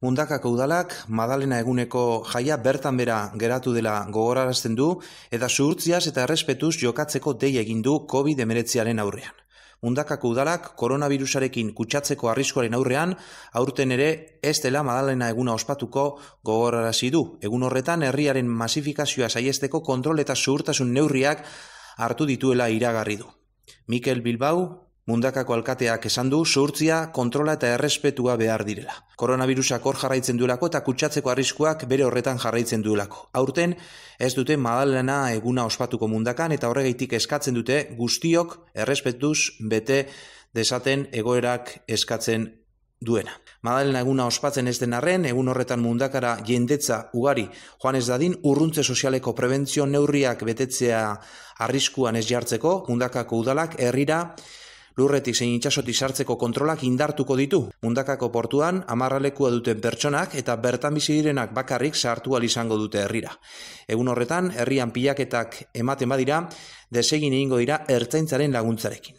Mundakako udalak Madalena eguneko jaia bertan bera geratu dela gogorarazten du eta zuhurtziaz eta errespetuz jokatzeko dei egin du COVID-19 aurrean. Mundakako udalak koronavirusarekin kutsatzeko arriskuaren aurrean aurten ere ez dela Madalena eguna ospatuko gogorarazi du. Egun horretan herriaren masifikazioa saihesteko kontrol eta zuhurtasun neurriak hartu dituela iragarri du. Mikel Bilbao Mundakako alkateak esan du zuhurtzia, kontrola eta errespetua behar direla. Koronavirusak hor jarraitzen duelako eta kutsatzeko arriskuak bere horretan jarraitzen duelako. Aurten ez dute Madalena eguna ospatuko Mundakan eta horregaitik eskatzen dute guztiok errespetuz bete dezaten egoerak eskatzen duena. Madalena eguna ospatzen ez den arren, egun horretan Mundakara jendetza ugari joan ez dadin urruntze sozialeko prebentzio neurriak betetzea arriskuan ez jartzeko, Mundakako udalak herrira lurretik zein itsasotik sartzeko kontrolak indartuko ditu. Mundakako portuan 10 lekua duten pertsonak eta bertan bizi direnak bakarrik sartu ahal izango dute herrira. Egun horretan, herrian pilaketak ematen badira, desegin egingo dira ertzaintzaren laguntzarekin.